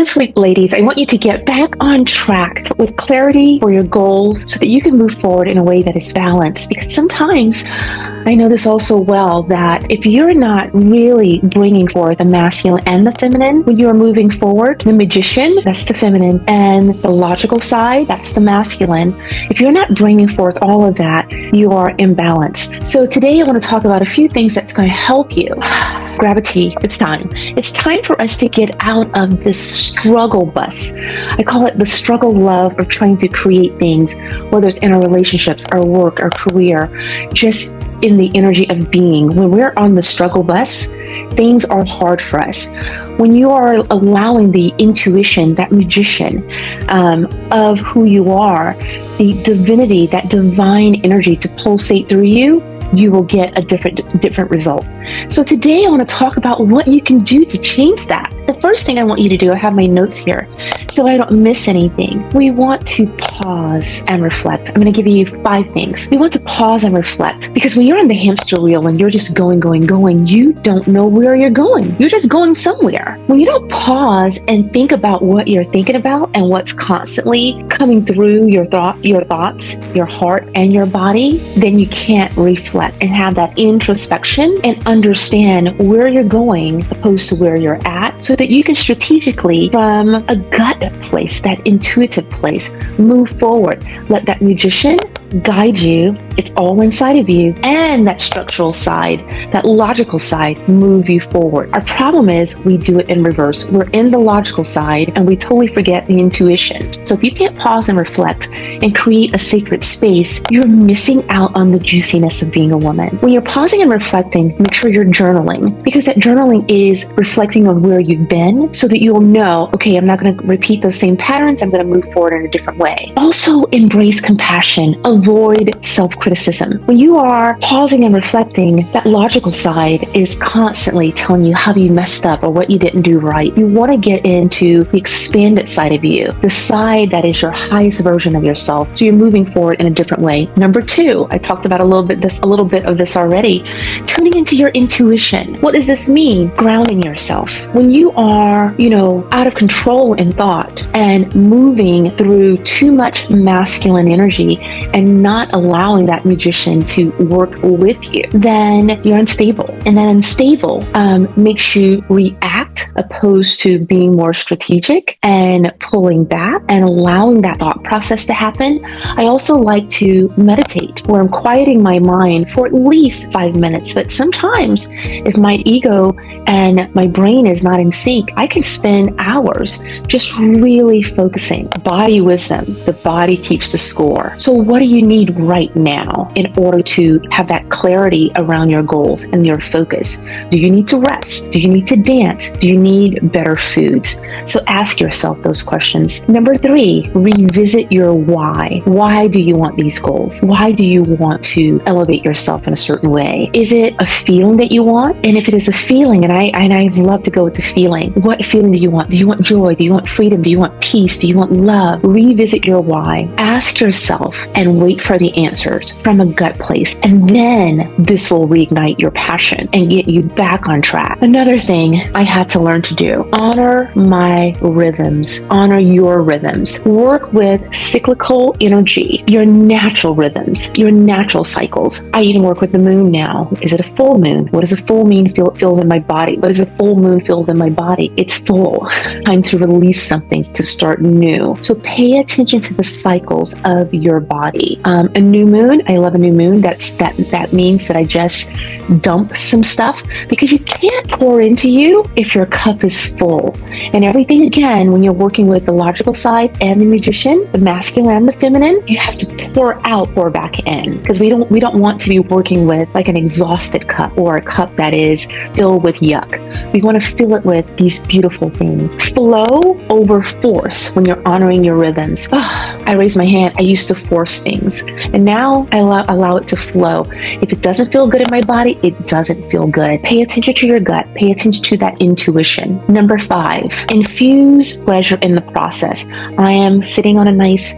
This week, ladies, I want you to get back on track with clarity for your goals so that you can move forward in a way that is balanced. Because sometimes, I know this also well, that if you're not really bringing forth the masculine and the feminine when you are moving forward, the magician, that's the feminine, and the logical side, that's the masculine. If you're not bringing forth all of that, you are imbalanced. So today I want to talk about a few things that's going to help you. Grab a tea. It's time. It's time for us to get out of this struggle bus. I call it the struggle love of trying to create things, whether it's in our relationships, our work, our career, just in the energy of being. When we're on the struggle bus, things are hard for us. When you are allowing the intuition, that magician of who you are, the divinity, that divine energy to pulsate through you, you will get a different result. So today I want to talk about what you can do to change that. The first thing I want you to do, I have my notes here so I don't miss anything. We want to pause and reflect. I'm going to give you 5 things. We want to pause and reflect because when you're on the hamster wheel and you're just going, you don't know where you're going. You're just going somewhere. When you don't pause and think about what you're thinking about and what's constantly coming through your thoughts, your heart, and your body, then you can't reflect and have that introspection and understand where you're going opposed to where you're at so that you can strategically, from a gut place, that intuitive place, move forward. Let that magician guide you. It's all inside of you. And that structural side, that logical side, move you forward. Our problem is we do it in reverse. We're in the logical side and we totally forget the intuition. So if you can't pause and reflect and create a sacred space, you're missing out on the juiciness of being a woman. When you're pausing and reflecting, make sure you're journaling, because that journaling is reflecting on where you've been so that you'll know, okay, I'm not going to repeat those same patterns. I'm going to move forward in a different way. Also, embrace compassion. Avoid self-criticism. When you are pausing and reflecting, that logical side is constantly telling you how you messed up or what you didn't do right. You want to get into the expanded side of you, the side that is your highest version of yourself. So you're moving forward in a different way. Number 2, I talked about a little bit of this already. Tuning into your intuition. What does this mean? Grounding yourself. When you are, out of control in thought and moving through too much masculine energy and not allowing that magician to work with you, then you're unstable. And that unstable makes you react opposed to being more strategic and pulling back and allowing that thought process to happen. I also like to meditate, where I'm quieting my mind for at least 5 minutes. But sometimes if my ego and my brain is not in sync, I can spend hours just really focusing. Body wisdom, the body keeps the score. So what do you need right now in order to have that clarity around your goals and your focus? Do you need to rest? Do you need to dance? Do you need better foods? So ask yourself those questions. Number 3, revisit your why. Why do you want these goals? Why do you want to elevate yourself in a certain way? Is it a feeling that you want? And if it is a feeling, and I love to go with the feeling, what feeling do you want? Do you want joy? Do you want freedom? Do you want peace? Do you want love? Revisit your why. Ask yourself and wait for the answers from a gut place. And then this will reignite your passion and get you back on track. Another thing I had to learn to do, honor my rhythms. Honor your rhythms. Work with cyclical energy, your natural rhythms, your natural cycles. I even work with the moon now. Is it a full moon? What does a full moon feels in my body? What does a full moon feels in my body? It's full. Time to release something, to start new. So pay attention to the cycles of your body. A new moon, I love a new moon. That means that I just dump some stuff, because you can't pour into you if your cup is full. And everything, again, when you're working with the logical side and the magician, the masculine and the feminine, you have to pour back in, because we don't want to be working with like an exhausted cup or a cup that is filled with yuck. We want to fill it with these beautiful things. Flow over force when you're honoring your rhythms. I raise my hand. I used to force things, and now I allow it to flow. If it doesn't feel good in my body, it doesn't feel good. Pay attention to your gut. Pay attention to that intuition. Number 5, infuse pleasure in the process. I am sitting on a nice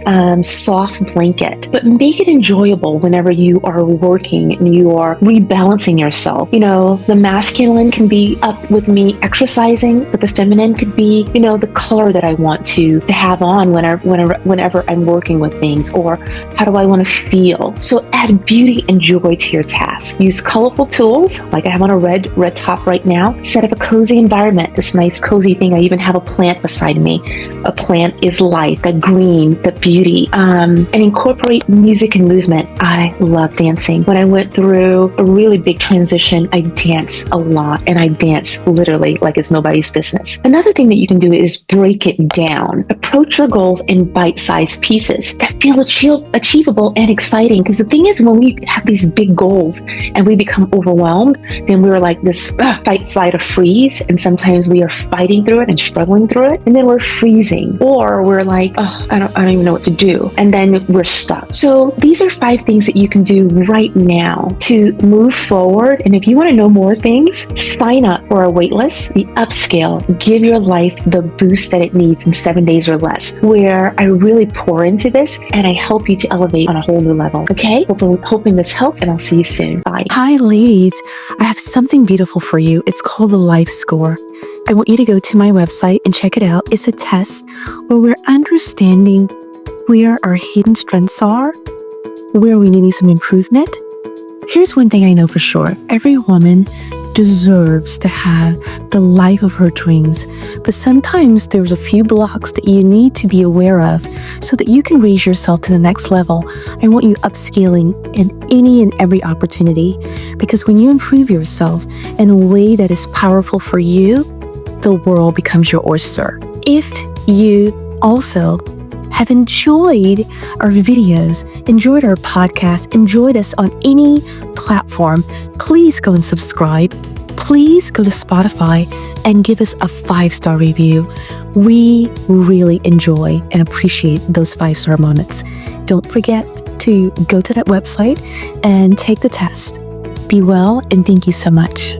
soft blanket, but make it enjoyable whenever you are working and you are rebalancing yourself. The masculine can be be up with me exercising, but the feminine could be, the color that I want to have on whenever I'm working with things, or how do I want to feel. So add beauty and joy to your task. Use colorful tools, like I have on a red top right now. Set up a cozy environment, this nice cozy thing. I even have a plant beside me. A plant is life, the green, the beauty, and incorporate music and movement. I love dancing. When I went through a really big transition, I danced a lot, and I dance literally like it's nobody's business. Another thing that you can do is break it down. Approach your goals in bite-sized pieces that feel achievable and exciting. Because the thing is, when we have these big goals and we become overwhelmed, then we're like this fight, flight, or freeze. And sometimes we are fighting through it and struggling through it. And then we're freezing, or we're like, I don't even know what to do. And then we're stuck. So these are 5 things that you can do right now to move forward. And if you want to know more things, sign up for our waitlist, the Upscale, give your life the boost that it needs in 7 days or less, where I really pour into this and I help you to elevate on a whole new level. Okay? Hoping this helps, and I'll see you soon. Bye. Hi, ladies. I have something beautiful for you. It's called the Life Score. I want you to go to my website and check it out. It's a test where we're understanding where our hidden strengths are, where we need some improvement. Here's one thing I know for sure. Every woman deserves to have the life of her dreams, but sometimes there's a few blocks that you need to be aware of so that you can raise yourself to the next level. I want you upscaling in any and every opportunity, because when you improve yourself in a way that is powerful for you, the world becomes your oyster. If you also have enjoyed our videos, enjoyed our podcast, enjoyed us on any platform, please go and subscribe. Please go to Spotify and give us a 5-star review. We really enjoy and appreciate those 5-star moments. Don't forget to go to that website and take the test. Be well, and thank you so much.